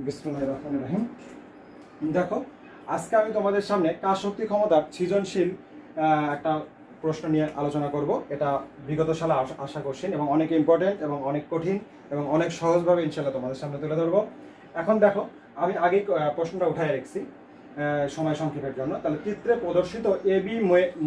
বিসমিল্লাহির রহমানির রহিম। দেখো, আজকে আমি তোমাদের সামনে কাজ শক্তি ক্ষমতার সৃজনশীল একটা প্রশ্ন নিয়ে আলোচনা করব। এটা বিগত সালে আসা কোশ্চেন এবং অনেক ইম্পর্টেন্ট এবং অনেক কঠিন এবং অনেক সহজভাবে ইনশাল্লাহ তোমাদের সামনে তুলে ধরবো। এখন দেখো, আমি আগেই প্রশ্নটা উঠায় রেখেছি সময় সংক্ষেপের জন্য। তাহলে চিত্রে প্রদর্শিত এবি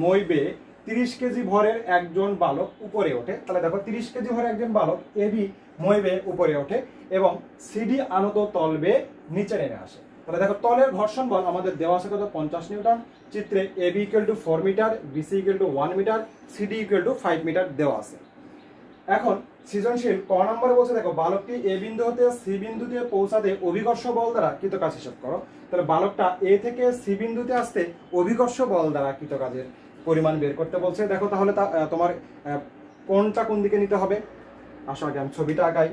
মইবে 30 কেজি ভরের একজন বালক উপরে ওঠে। তাহলে দেখো, 30 কেজি ভরের একজন বালক এবি মইবে উপরে ওঠে এবং সিডি আনত তলবে নিচে নেমে আসে। তাহলে দেখো, তলের ঘর্ষণ বল আমাদের দেওয়া আছে কত? 50 নিউটন। চিত্রে A B equal to 4 metre, B C equal to 1 metre, C D equal to 5 metre দেওয়া আছে। এখন সৃজনশীল ক নম্বরে বলছে, দেখো, বালকটি এ বিন্দু হতে সি বিন্দুতে পৌঁছাতে অভিকর্ষ বল দ্বারা কৃত কাজ হিসাব করো। তাহলে বালকটা এ থেকে সি বিন্দুতে আসতে অভিকর্ষ বল দ্বারা কৃত কাজের পরিমাণ বের করতে বলছে। দেখো, তাহলে তোমার কোনটা কোন দিকে নিতে হবে? আসো আগে আমি ছবিটা আঁকাই।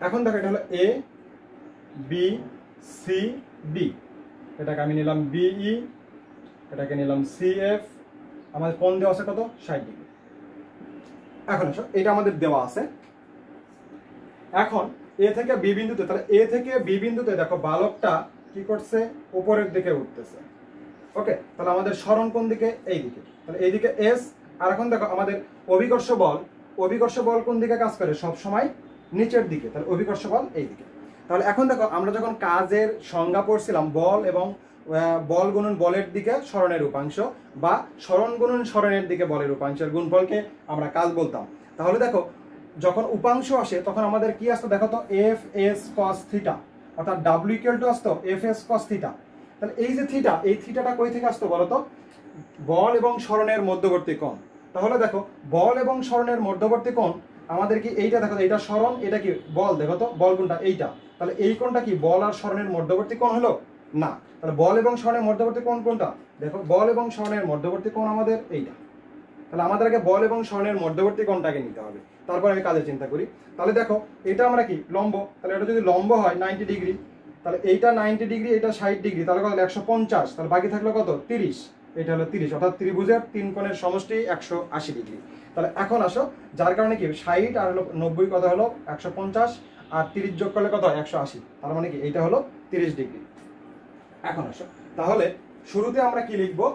এখন দেখো, এটা হলো এ বি সি ডি, এটাকে আমি নিলাম বিই, এটাকে নিলাম সি এফ। আমাদের কোণ দেওয়া আছে কত? 60 ডিগ্রি। এখন আসো, এটা আমাদের দেওয়া আছে। এখন এ থেকে বি বিন্দুতে, তাহলে এ থেকে বি বিন্দুতে দেখো বালকটা কি করছে? উপরের দিকে উঠতেছে। ওকে, তাহলে আমাদের সরণ কোন দিকে? এই দিকে। তাহলে এইদিকে এস। আর এখন দেখো, আমাদের অভিকর্ষ বল কোন দিকে কাজ করে? সব সময় নিচের দিকে। তাহলে অভিকর্ষ বল এই দিকে। তাহলে এখন দেখো, আমরা যখন কাজের সংজ্ঞা পড়ছিলাম, বল এবং বল গুণন বলের দিকে সরণের উপাংশ, বা সরণ গুণন সরণের দিকে বলের উপাংশের গুণফলকে আমরা কাজ বলতাম। তাহলে দেখো, যখন উপাংশ আসে তখন আমাদের কি আসতো? দেখো তো, এফ এস কস থিটা, অর্থাৎ ডাব্লিউ ইকুয়াল টু আসতো এফ এস কস থিটা। তাহলে এই যে থিটা, এই থিটাটা কই থেকে আসতো বলতো? বল এবং সরণের মধ্যবর্তী কোণ। তাহলে দেখো, বল এবং সরণের মধ্যবর্তী কোণ আমাদের কি এইটা? দেখো, এইটা সরণ, এটা কি বল? দেখো তো, বল কোনটা? এইটা। তাহলে এই কোণটা কি বল আর সরণের মধ্যবর্তী কোণ হলো? না। তাহলে বল এবং সরণের মধ্যবর্তী কোণ কোনটা? দেখো, বল এবং সরণের মধ্যবর্তী কোণ আমাদের এইটা। তাহলে আমাদের আগে বল এবং সরণের মধ্যবর্তী কোণটাকে নিতে হবে, তারপর আমি কাজের চিন্তা করি। তাহলে দেখো, এটা আমরা কি লম্ব, তাহলে এটা যদি লম্ব হয় 90 ডিগ্রি, তাহলে এইটা 90 ডিগ্রি, এটা 60 ডিগ্রি, তাহলে কত? 150। তাহলে বাকি থাকলো কত? 30। এটা হলো 30, অর্থাৎ ত্রিভুজের 3 কোণের সমষ্টি 180 ডিগ্রি। তাহলে এখন আসো, যার কারণে কি 60 আর হলো 90 কত হলো? 150, আর 30 যোগ করলে কত? 180। তার মানে কি এইটা হলো 30 ডিগ্রি। এখন আসো, তাহলে শুরুতে আমরা কি লিখবো?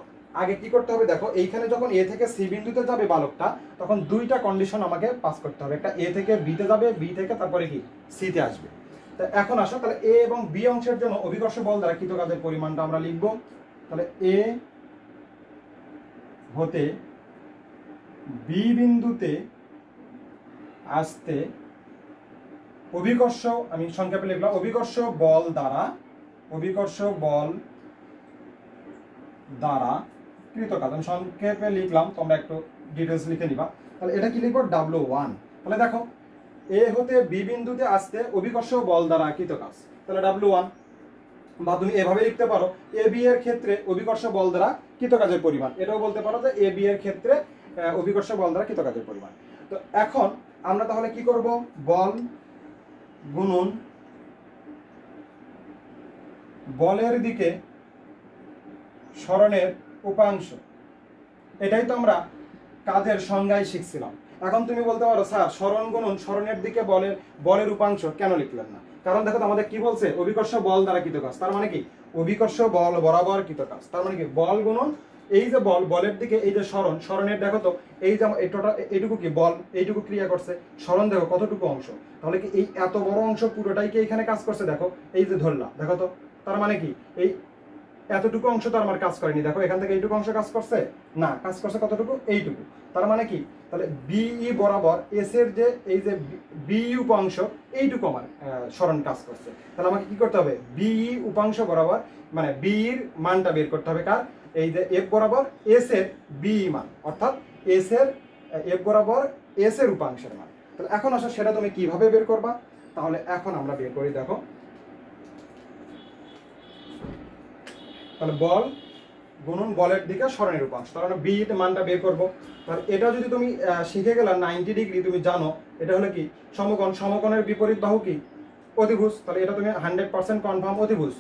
আগে কি করতে হবে? দেখো, এইখানে যখন এ থেকে সি বিন্দুতে যাবে বালকটা, তখন দুইটা কন্ডিশন আমাকে পাস করতে হবে। একটা এ থেকে বিতে যাবে, বি থেকে তারপরে কি সিতে আসবে। তা এখন আসো, তাহলে এ এবং বি অংশের জন্য অভিকর্ষ বল দ্বারা কৃত কাজের পরিমাণটা আমরা লিখব। তাহলে এ হতে বি বিন্দুতে আসতে অভিকর্ষ, আমি সংক্ষেপে লিখলাম অভিকর্ষ বল দ্বারা কৃত কাজ। আমি সংক্ষেপে লিখলাম, তোমরা একটু ডিটেলস লিখে নিবা। তাহলে এটা কি লিখবো? W1। তাহলে দেখো, এ হতে বি বিন্দুতে আসতে অভিকর্ষ বল দ্বারা কৃত কাজ, তাহলে W1। বা তুমি এভাবে লিখতে পারো, এ বি এর ক্ষেত্রে অভিকর্ষ বল দ্বারা কৃত কাজের পরিমাণ। এটাও বলতে পারো যে এ বি এর ক্ষেত্রে অভিকর্ষ বল দ্বারা কৃত কাজের পরিমাণ। তো এখন আমরা তাহলে কি করব? বল গুণন বলের দিকে সরণের উপাংশ, এটাই তো আমরা কাজের সংজ্ঞায় শিখছিলাম। এখন তুমি বলতে পারো, স্যার সরণ গুণন সরণের দিকে বলের উপাংশ কেন লিখলেন না? কারণ দেখো, আমাদের কি বলছে? অভিকর্ষ বল দ্বারা কৃত কাজ। তার মানে কি অভিকর্ষ বল বরাবর কৃত কাজ। তার মানে কি বল গুণন এই যে বলের দিকে এই যে সরণের দেখো তো, এই যে এইটুকু কি বল, এইটুকু ক্রিয়া করছে, সরণ দেখো কতটুকু অংশ। তাহলে কি এই এত বড় অংশ পুরোটাই কি এখানে কাজ করছে? দেখো, এই যে ধরলাম, দেখো তো, তার মানে কি এই এতটুকু অংশ তো আমার কাজ করেনি। দেখো, এখান থেকে এইটুকু অংশ কাজ করছে না, কাজ করছে কতটুকু? এইটুকু। তার মানে কি, তাহলে বিই বরাবর এস এর যে এই যে বিই উপাংশ, এইটুকু আমার সরণ কাজ করছে। তাহলে আমাকে কি করতে হবে? বিই উপাংশ বরাবর, মানে বিইর মানটা বের করতে হবে। কার? এই যে এফ বরাবর এস এর বিই মান, অর্থাৎ এফ বরাবর এস এর উপাংশের মান। তাহলে এখন আসো, সেটা তুমি কিভাবে বের করবা? তাহলে এখন আমরা বের করি। দেখো, তাহলে বল গুণন বলের দিকে সরণের উপাংশ, তাহলে বি এর মানটা বের করব। তাহলে এটা যদি তুমি শিখে গেলে 90 ডিগ্রি, তুমি জানো এটা হলো কি সমকোণ, সমকোণের বিপরীত বাহু কি? অতিভুজ। তাহলে এটা তুমি 100% কনফার্ম অতিভুজ।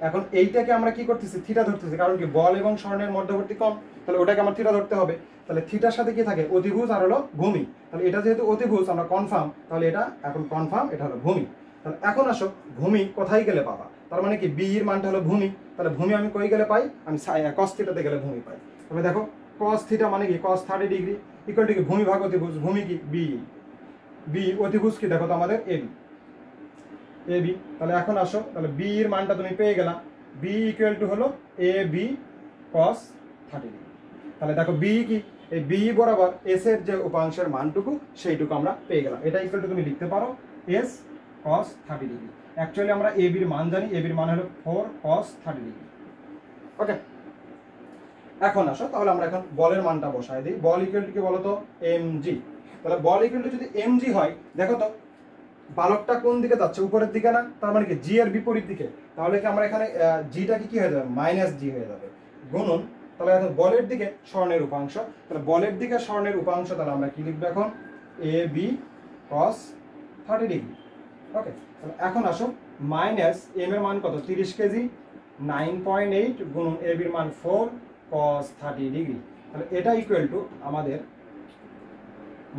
এখন এইটাকে আমরা কি করতেছি, থিটা ধরতেছি, কারণ কি বল এবং স্বর্ণের মধ্যবর্তী কোণ, তাহলে ওটাকে আমার থিটা ধরতে হবে। তাহলে থিটার সাথে কি থাকে, অতিভুজ আর হলো ভূমি। তাহলে এটা যেহেতু অতিভুজ আমরা কনফার্ম, তাহলে এটা এখন কনফার্ম, এটা হলো ভূমি। তাহলে এখন আসো ভূমি কোথায় গেলে পাবা, তার মানে কি বি এর মানটা হলো ভূমি। তাহলে ভূমি আমি কই গেলে পাই, আমি cos থিটাতে গেলে ভূমি পাই। তবে দেখো cos থিটা মানে কি cos 30 ডিগ্রি ইকুয়াল টু কি ভূমি ভাগ অতিভুজ, ভূমি কি বি, বি অতিভুজ কি দেখো তো আমাদের এবি, এবি। তাহলে এখন আসো, তাহলে বি এর মানটা তুমি পেয়ে গেলা, বি ইকুয়াল টু হলো এ বি cos 30 ডিগ্রি। তাহলে দেখো বি কি, এই বি বরাবর এস এর যে উপাংশের মানটুকু সেইটুকু আমরা পেয়ে গেলাম। এটা ইকুয়াল টু তুমি লিখতে পারো এস cos 30 ডিগ্রি। অ্যাকচুয়ালি আমরা এ বির মান জানি, এ বির মান হলো 4 cos 30 ডিগ্রি। ওকে, এখন আসো তাহলে আমরা এখন বলের মানটা বসাই দিই। বল ইকুয়াল টু কি বলতো, mg। তাহলে বল ইকুয়াল টু যদি mg হয়, দেখো তো বালকটা কোন দিকে যাচ্ছে, উপরের দিকে না, তার মানে কি জি এর বিপরীত দিকে। তাহলে কি আমরা এখানে জিটা কি হয়ে যাবে, মাইনাস জি হয়ে যাবে, গুণন। তাহলে এখন বলের দিকে স্বর্ণের উপাংশ, তাহলে বলের দিকে স্বর্ণের উপাংশ, তাহলে আমরা কি লিখবো এখন, এ বি cos 30 ডিগ্রি। ওকে, তাহলে এখন আসো মাইনাস এম এর মান কত, 30 কেজি, 9.8 গুণন এ বির মান 4 cos 30 ডিগ্রি। তাহলে এটা ইকুয়াল টু আমাদের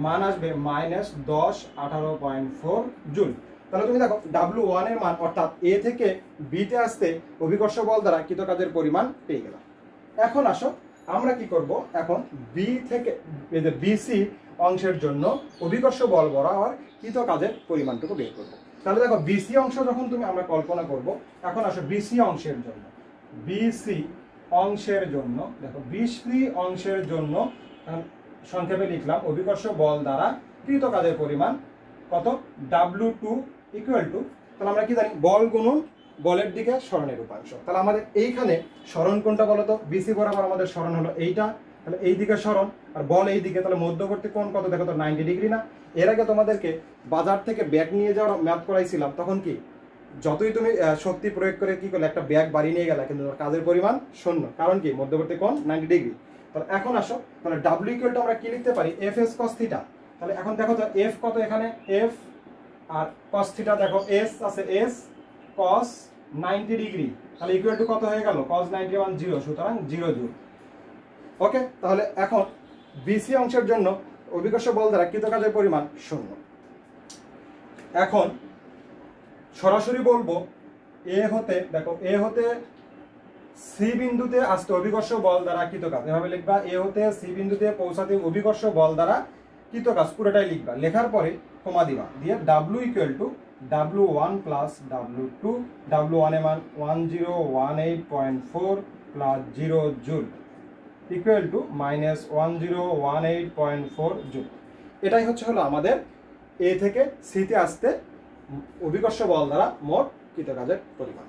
মান আসবে মাইনাস 1018.4 জুল। তাহলে তুমি দেখো W1 এর মান অর্থাৎ এ থেকে বিতে আসতে অভিকর্ষ বল দ্বারা কৃত কাজের পরিমাণ পেয়ে গেলাম। এখন আসো আমরা কি করব, এখন বি থেকে এই যে বিসি অংশের জন্য অভিকর্ষ বল বরাবর কৃত কাজের পরিমাণটুকু বের করব। তাহলে দেখো বিসি অংশ যখন তুমি আমরা কল্পনা করব, এখন আসো বিসি অংশের জন্য, বিসি অংশের জন্য দেখো বিসি অংশের জন্য সংক্ষেপে লিখলাম অভিকর্ষ বল দ্বারা কৃত কাজের পরিমাণ কত, W2 ইকুয়াল টু, তাহলে আমরা কি জানি বল গুণন বলের দিকে স্বরণের উপাংশ। তাহলে আমাদের এইখানে স্মরণ কোনটা বলতো, বিসি বরাবর আমাদের স্মরণ হলো এইটা, তাহলে এই দিকে স্মরণ আর বল এই দিকে, তাহলে মধ্যবর্তী কোণ কত দেখো তো 90 ডিগ্রি না। এর আগে তোমাদেরকে বাজার থেকে ব্যাগ নিয়ে যাওয়ার ম্যাথ করাইছিলাম, তখন কি যতই তুমি শক্তি প্রয়োগ করে কি করলে একটা ব্যাগ বাড়ি নিয়ে গেলা, কিন্তু কাজের পরিমাণ শূন্য, কারণ কি মধ্যবর্তী কোণ 90 ডিগ্রি। তাহলে এখন আসো, তাহলে W ইকুয়াল টু আমরা কি লিখতে পারি, এফ এস cos থিটা। তাহলে এখন দেখো তো এফ কত, এখানে এফ আর cos থিটা দেখো এস আছে, এস cos 90 ডিগ্রি, তাহলে ইকুয়াল টু কত হয়ে গেল, cos 90 মান 0, সুতরাং 0 জুল। ওকে, তাহলে এখন বিসি অংশের জন্য অভিকর্ষ বল দ্বারা কৃত কাজের পরিমাণ 0। এখন সরাসরি বলবো এ হতে, দেখো এ হতে সি বিন্দুতে আসতে অভিকর্ষ বল দ্বারা কৃত কাজ, এভাবে লিখবা, এ হতে সি বিন্দুতে পৌঁছাতে অভিকর্ষ বল দ্বারা কৃত কাজ, পুরোটাই লিখবা। লেখার পরে কমা দিবা, দিয়ে W equal to W1 plus W2, W1 এর মান 1018.4 plus 0 joule equal to minus 1018.4 joule. এটাই হলো আমাদের এ থেকে সিতে আসতে অভিকর্ষ বল দ্বারা মোট কৃত কাজের পরিমাণ।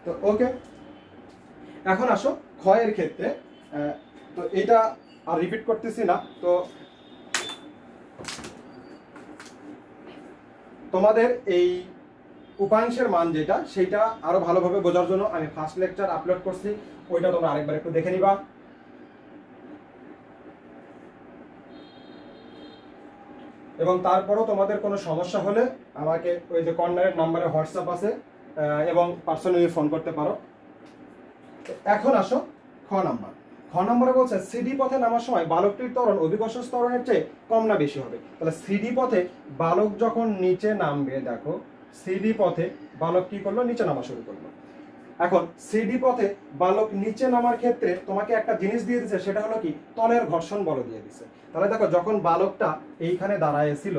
তো ওকে, এখন আসো ক্ষয়ের ক্ষেত্রে, তো এটা আর রিপিট করতেছি না। তো তোমাদের এই উপাংশের মান যেটা, সেটা আরো ভালোভাবে বোঝার জন্য আমি ফার্স্ট লেকচার আপলোড করছি, ওইটা তোমরা আরেকবার একটু দেখে নিবা। এবং তারপরও তোমাদের কোনো সমস্যা হলে আমাকে ওই যে কর্নারের নাম্বারে হোয়াটসঅ্যাপ আছে এবং পার্সোনালি ফোন করতে পারো। এখন আসো খ নাম্বার। খ নম্বরে বলছে সিডি পথে নামার সময় বালকটির ত্বরণ অভিকর্ষ ত্বরণের চেয়ে কম না বেশি হবে। তাহলে সিডি পথে বালক যখন নিচে নামবে, দেখো সিডি পথে বালক কি করলো, নিচে নামা শুরু করলো। এখন সিডি পথে বালক নিচে নামার ক্ষেত্রে তোমাকে একটা জিনিস দিয়ে দিচ্ছে, সেটা হলো কি, তলের ঘর্ষণ বল দিয়ে দিচ্ছে। তাহলে দেখো যখন বালকটা এইখানে দাঁড়ায়ছিল,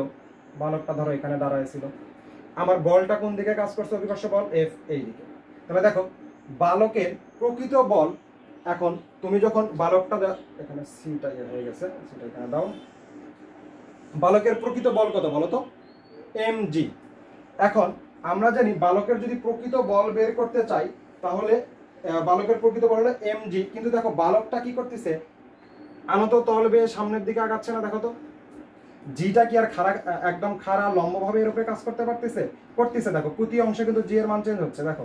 বালকটা ধরো এখানে দাঁড়ায়ছিল, আমার বলটা কোন দিকে কাজ করছে, অভিকর্ষ বল এফ এই দিকে। তাহলে দেখো বালকের প্রকৃত বল, এখন তুমি যখন বালকটা, এখানে সিটা হয়ে গেছে, সেটা এখানে দাও, বালকের প্রকৃত বল কত বলো তো, mg। এখন আমরা জানি বালকের যদি প্রকৃত বল বের করতে চাই, তাহলে বালকের প্রকৃত বল হলো mg, কিন্তু দেখো বালকটা কি করতেছে, আনত তল বেয়ে সামনের দিকে আগাচ্ছে না, দেখো তো জিটা কি আর খাড়া, একদম খাড়া লম্বভাবে এর উপরে কাজ করতে করতেছে। দেখো প্রতি অংশে কিন্তু জি এর মান চেঞ্জ হচ্ছে, দেখো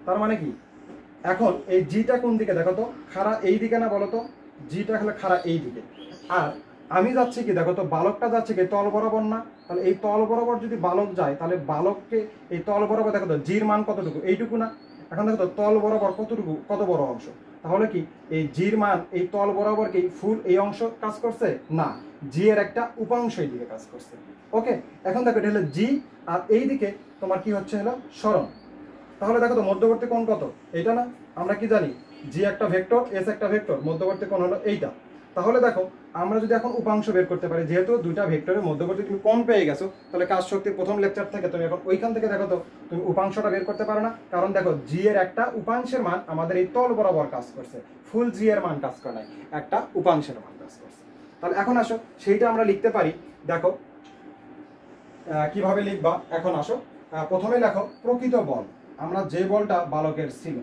তার মানে কি, এখন এই জিটা কোন দিকে, দেখো তো খাড়া এই দিকে না, বলো তো জিটা হলে খাড়া এই দিকে, আর আমি যাচ্ছি কি, দেখো তো বালকটা যাচ্ছে কি তল বরাবর না। তাহলে এই তল বরাবর যদি বালক যায়, তাহলে বালককে এই তল বরাবর দেখো তো জির মান কতটুকু, এইটুকু না। এখন দেখো তো তল বরাবর কতটুকু, কত বড় অংশ, তাহলে কি এই জির মান এই তল বরাবর কি ফুল এই অংশ কাজ করছে না, জি এর একটা উপাংশ এই দিকে কাজ করছে। ওকে, এখন দেখো এটা হলো জি, আর এই দিকে তোমার কি হচ্ছে হলো সরণ। তাহলে দেখো তো মধ্যবর্তী কোণ কত, এইটা না, আমরা কি জানি জি একটা ভেক্টর, এস একটা ভেক্টর, মধ্যবর্তী কোণ হলো এইটা। তাহলে দেখো আমরা যদি এখন উপাংশ বের করতে পারি, যেহেতু দুইটা ভেক্টরের মধ্যবর্তী তুমি কোণ পেয়ে গেছো, তাহলে কাজ শক্তির প্রথম লেকচার থেকে তুমি এখন ওইখান থেকে দেখো তো তুমি উপাংশটা বের করতে পারো না, কারণ দেখো জি এর একটা উপাংশের মান আমাদের এই তল বরাবর কাজ করছে, ফুল জি এর মান কাজ করে নাই, একটা উপাংশের মান কাজ করছে। তাহলে এখন আসো সেইটা আমরা লিখতে পারি, দেখো কিভাবে লিখবা। এখন আসো প্রথমে লেখো প্রকৃত বল, আমরা যে বলটা বালকের ছিল,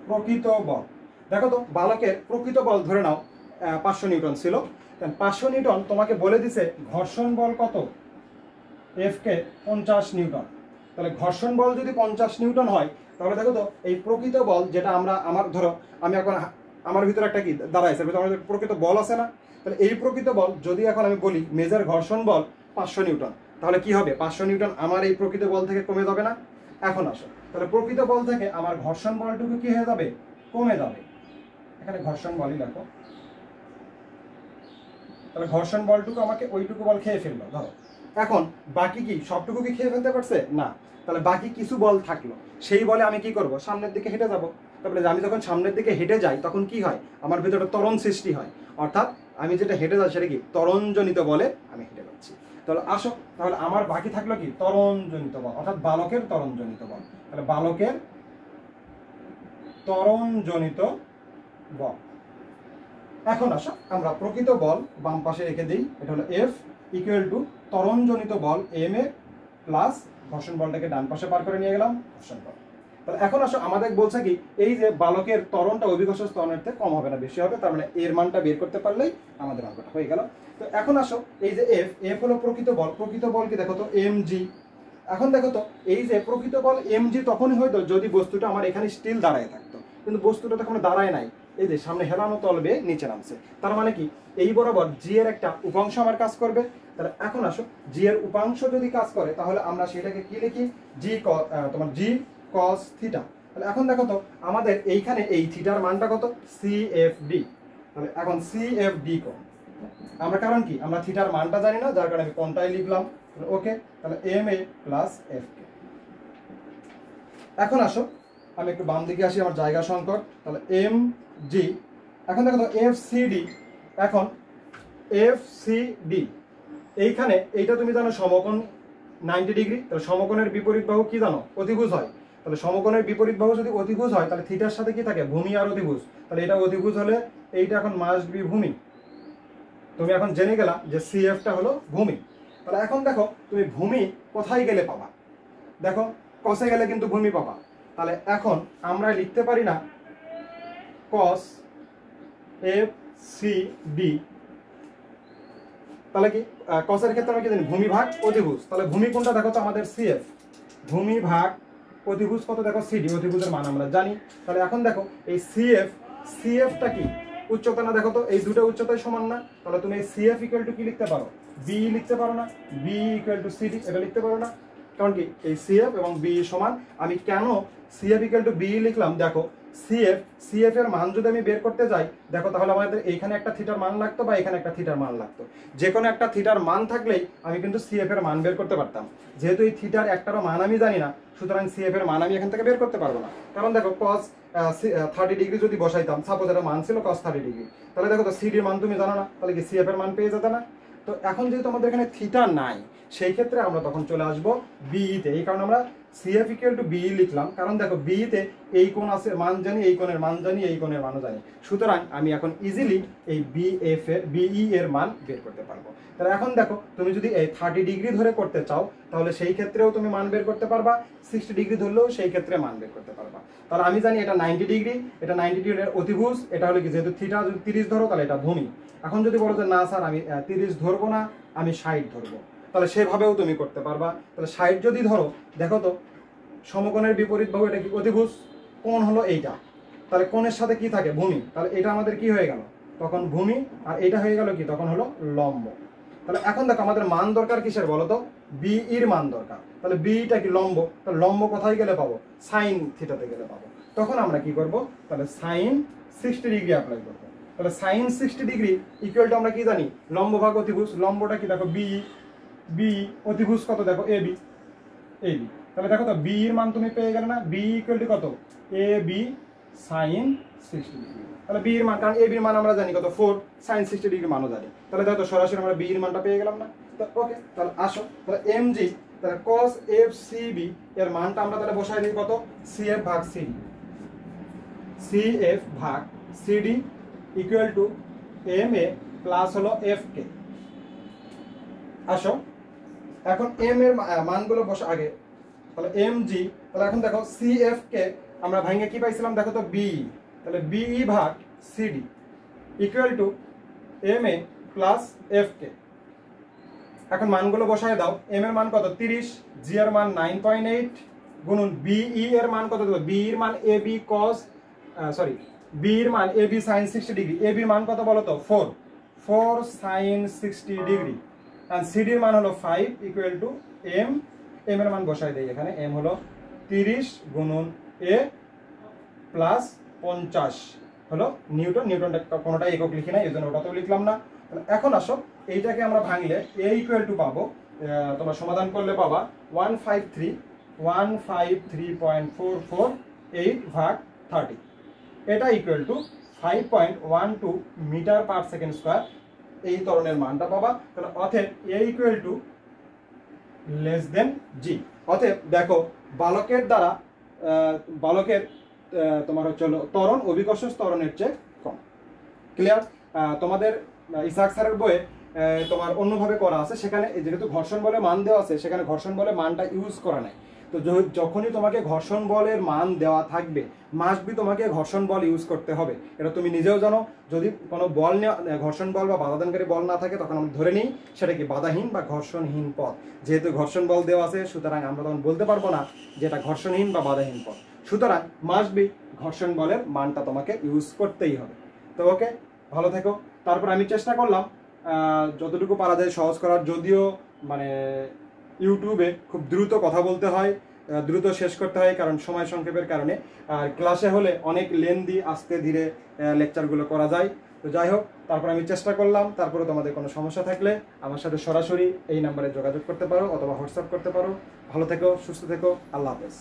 প্রকৃত বল। দেখো তো বালকের প্রকৃত বল ধরে নাও 500 নিউটন ছিল, 500 নিউটন তোমাকে বলে দিছে ঘর্ষণ বল কত, এফ কে 50 নিউটন। তাহলে ঘর্ষণ বল যদি 50 নিউটন হয়, তাহলে দেখো তো এই প্রকৃত বল যেটা আমরা, আমার ধরো আমি এখন আমার ভিতরে একটা কি দাঁড়াইছে, আমাদের প্রকৃত বল আছে না, তাহলে এই প্রকৃত বল যদি এখন আমি বলি মেজর ঘর্ষণ বল 500 নিউটন, তাহলে কি হবে 500 নিউটন আমার এই প্রকৃত বল থেকে কমে যাবে না। এখন আসো তাহলে প্রকৃত বল থেকে আমার ঘর্ষণ বলটুকু কি হয়ে যাবে, কমে যাবে। এখানে ঘর্ষণ বলই দেখো, তাহলে ঘর্ষণ বলটুকু আমাকে ওইটুকু বল খেয়ে ফেললো ধরো। এখন বাকি কি সবটুকু কি খেয়ে ফেলতে পারছে না, তাহলে বাকি কিছু বল থাকলো, সেই বলে আমি কি করব, সামনের দিকে হেঁটে যাব। তারপরে আমি যখন সামনের দিকে হেঁটে যাই তখন কি হয়, আমার ভিতরে ত্বরণ সৃষ্টি হয়, অর্থাৎ আমি যেটা হেঁটে যাচ্ছি সেটা কি ত্বরণজনিত বলে আমি হেঁটে যাচ্ছি। তাহলে আসো, তাহলে আমার বাকি থাকলো কি ত্বরণজনিত বল, অর্থাৎ বালকের ত্বরণজনিত বল। তাহলে বালকের ত্বরণজনিত বল। এখন আসো আমরা প্রকৃত বল বাম পাশে রেখে দিই, এটা হলো এফ ইকুয়াল টু ত্বরণজনিত বল এম এ প্লাস ঘর্ষণ বলটাকে ডান পাশে পার করে নিয়ে গেলাম ঘর্ষণ বল। তাহলে এখন আসো আমাদের বলছে কি এই যে বালকের ত্বরণটা অভিঘর্ষ ত্বরণের থেকে কম হবে না, বেশি হবে, তার মানে এর মানটা বের করতে পারলেই আমাদের অঙ্কটা হয়ে গেল। তো এখন আসো এই যে এফ, এফ হলো প্রকৃত বল, প্রকৃত বল কি দেখো তো এম জি। এখন দেখো তো এই যে প্রকৃত বল এম জি তখনই হয়তো যদি বস্তুটা আমার এখানে স্টিল দাঁড়ায় থাকতো, কিন্তু বস্তুটা তখন দাঁড়ায় নাই, এই যে সামনে হেলানো তল বেয়ে নিচে নামছে, তার মানে কি এই বরাবর জি এর একটা উপাংশ আমার কাজ করবে। তাহলে এখন আসো জি এর উপাংশ যদি কাজ করে তাহলে আমরা সেটাকে কি লিখি, জি তোমার জি কস থিটা। তাহলে এখন দেখো তো আমাদের এইখানে এই থিটার মানটা কত, সি এফ ডি। তাহলে এখন সি এফ ডি কোণ, আমরা কারণ কি আমরা থিটার মানটা জানি না, যার কারণে আমি কোণটাই লিখলাম। ওকে, তাহলে এম এ প্লাস এফ কে। এখন আসো আমি একটু বাম দিকে আসি, আমার জায়গা সংকট। তাহলে এম জি, এখন দেখো তো এফ সি ডি, এখন এফ সি ডি এইখানে এইটা তুমি জানো সমকোণ 90 ডিগ্রি, তাহলে সমকোণের বিপরীত বাহু কি জানো, অতিভুজ হয়। তাহলে সমকোণের বিপরীত বাহু যদি অতিভুজ হয় তাহলে থিটার সাথে কি থাকে, ভূমি আর অতিভুজ। তাহলে এটা অতিভুজ হলে এইটা এখন মাস্ট বি ভূমি, তুমি এখন জেনে গেলা যে সিএফটা হলো ভূমি। তাহলে এখন দেখো তুমি ভূমি কোথায় গেলে পাবা, দেখো কসে গেলে কিন্তু ভূমি পাবা। তাহলে এখন আমরা লিখতে পারি না কস এফ সি ডি, তাহলে কি কসের ক্ষেত্রে আমরা কি জানি ভূমি ভাগ অতিভুজ, তাহলে ভূমি কোনটা দেখো তো আমাদের সিএফ, ভূমি ভাগ অতিভুজ কত দেখো সিডি, অতিভুজের মান আমরা জানি। তাহলে এখন দেখো এই সিএফ, সিএফটা কি উচ্চতা না, দেখো তো এই দুটো উচ্চতায় সমান না, তাহলে তুমি এই সিএফ ইকুয়াল টু কি লিখতে পারো, বি লিখতে পারো না, বি ইকুয়াল টু সিডি এটা লিখতে পারো না, কারণ কি এই সিএফ এবং বি সমান। আমি কেন সিএফ ইকুয়াল টু বি লিখলাম, দেখো সিএফ, সিএফ এর মান যদি আমি বের করতে যাই, দেখো তাহলে আমাদের এইখানে একটা থিটার মান লাগতো বা এখানে একটা থিটার মান লাগতো, যে কোনো একটা থিটার মান থাকলেই আমি কিন্তু সিএফ এর মান বের করতে পারতাম। যেহেতু এই থিটার একটারও মান আমি জানি না, সুতরাং সিএফ এর মান আমি এখান থেকে বের করতে পারবো না। কারণ দেখো কস 30 ডিগ্রি যদি বসাইতাম, সাপোজ এটা মান ছিল কস 30 ডিগ্রি, তাহলে দেখো তো সিডির মান তুমি জানো না, তাহলে কি সিএফ এর মান পেয়ে যেতে না। তো এখন যেহেতু আমাদের এখানে থিটা নাই, সেই ক্ষেত্রে আমরা তখন চলে আসবো বিইতে, এই কারণে আমরা সিএফ ইকুয়াল টু বিই লিখলাম, কারণ দেখো বিইতে এই কোণ আছে মান জানি, এই কোণের মান জানি, এই কোণের মানও জানি, সুতরাং আমি এখন ইজিলি এই বিএফ এর বিই এর মান বের করতে পারবো। তাহলে এখন দেখো তুমি যদি এই 30 ডিগ্রি ধরে করতে চাও তাহলে সেই ক্ষেত্রেও তুমি মান বের করতে পারবা, 60 ডিগ্রি ধরলেও সেই ক্ষেত্রে মান বের করতে পারবা। তাহলে আমি জানি এটা 90 ডিগ্রি, এটা 90 ডিগ্রির অতিভুজ, এটা হলো কি যেহেতু থিটা যদি 30 ধরো তাহলে এটা ভূমি। এখন যদি বলো যে না স্যার আমি 30 ধরবো না, আমি 60 ধরবো, তাহলে সেভাবেও তুমি করতে পারবা। তাহলে 60 যদি ধরো, দেখো তো সমকোণের বিপরীত বাহু এটা কি অতিভুজ, কোণ হলো এইটা, তাহলে কোণের সাথে কি থাকে ভূমি, তাহলে এটা আমাদের কি হয়ে গেল তখন ভূমি, আর এটা হয়ে গেল কি তখন হলো লম্ব। তাহলে এখন দেখো আমাদের মান দরকার কিসের বলো তো, বিইর মান দরকার, তাহলে বিটা কি লম্ব, তাহলে লম্ব কোথায় গেলে পাবো, সাইন থিটাতে গেলে পাবো। তখন আমরা কি করব, তাহলে সাইন 60 ডিগ্রি অ্যাপ্লাই করবো। তাহলে সাইন 60 ডিগ্রি ইকুয়াল টু আমরা কি জানি, লম্ব ভাগ অতিভুজ। লম্বটা কি দেখো বি, বি অতিভুজ কত দেখো এ বি, এই বি। তাহলে দেখো তো বি এর মান তুমি পেয়ে গেলে না, বি ইকুয়াল টু কত, এ বি সাইন 60 ডিগ্রি। তাহলে বি এর মান, কারণ এ বি এর মান আমরা জানি কত 4, সাইন 60 ডিগ্রি মানও জানি। তাহলে দেখো তো সরাসরি আমরা বি এর মানটা পেয়ে গেলাম না। তো ওকে, তাহলে আসো, তাহলে এম জি, তাহলে cos এফ সি বি এর মানটা আমরা তাহলে বসাই দিই কত, সি এফ ভাগ সিডি, সি এফ ভাগ CD equal to M A plus হলো এফ কে। আসো এখন এম এর মানগুলো বসা আগে, তাহলে এম জি, তাহলে এখন দেখো সি এফ কে আমরা ভাঙে কি পাইছিলাম দেখো তো বি, তাহলে বিই ভাগ CD equal to M A plus F কে। এখন মানগুলো বসায় দাও, এম এর মান কত 30, জি এর মান 9.8 গুণন বিই এর মান কত দেবো, বি এর মান A B cos sorry B এর মান এ বি সাইন 60 ডিগ্রি, এ বির মান কত বলো তো 4 সাইন 60 ডিগ্রি, এন্ড সিডি এর মান হলো 5 ইকুয়াল টু এম, এম এর মান বসাই দেই এখানে, এম হলো 30 গুণন এ প্লাস 50 হলো নিউটন। নিউটনটা কোনোটাই একক লিখি না, এই জন্য ওটাতেও লিখলাম না। এখন আসো এইটাকে আমরা ভাঙলে এ ইকুয়াল টু পাবো, তোমরা সমাধান করলে পাবা 153.4448 ভাগ 30, এটা equal to 5.12 metre per second square, এই ধরনের মানটা পাবা। তাহলে অতএব A equal to less than G. অতএব দেখো বালকের দ্বারা বালকের তোমার হচ্ছে ত্বরণ অভিকর্ষ ত্বরণের চেয়ে কম। ক্লিয়ার? তোমাদের ইসাক স্যারের বইয়ে তোমার অন্যভাবে করা আছে, সেখানে যেহেতু ঘর্ষণ বলে মান দেওয়া আছে, সেখানে ঘর্ষণ বলে মানটা ইউজ করা নাই। তো যখনই তোমাকে ঘর্ষণ বলের মান দেওয়া থাকবে মাস্ট বি তোমাকে ঘর্ষণ বল ইউজ করতে হবে, এটা তুমি নিজেও জানো। যদি কোনো বল ঘর্ষণ বল বা বাধাদানকারী বল না থাকে তখন আমরা ধরে নিই সেটা কি বাধাহীন বা ঘর্ষণহীন পথ। যেহেতু ঘর্ষণ বল দেওয়া আছে সুতরাং আমরা তখন বলতে পারবো না যে এটা ঘর্ষণহীন বা বাধাহীন পথ, সুতরাং মাস্ট বি ঘর্ষণ বলের মানটা তোমাকে ইউজ করতেই হবে। তো ওকে, ভালো থেকো। তারপর আমি চেষ্টা করলাম যতটুকু পারা যায় সহজ করার, যদিও মানে ইউটিউবে খুব দ্রুত কথা বলতে হয়, দ্রুত শেষ করতে হয় কারণ সময় সংক্ষেপের কারণে, আর ক্লাসে হলে অনেক লেন্দি আস্তে ধীরে লেকচারগুলো করা যায়। তো যাই হোক, তারপর আমি চেষ্টা করলাম। তারপরে তোমাদের কোনো সমস্যা থাকলে আমার সাথে সরাসরি এই নাম্বারে যোগাযোগ করতে পারো অথবা হোয়াটসঅ্যাপ করতে পারো। ভালো থেকো, সুস্থ থেকো, আল্লাহ হাফেজ।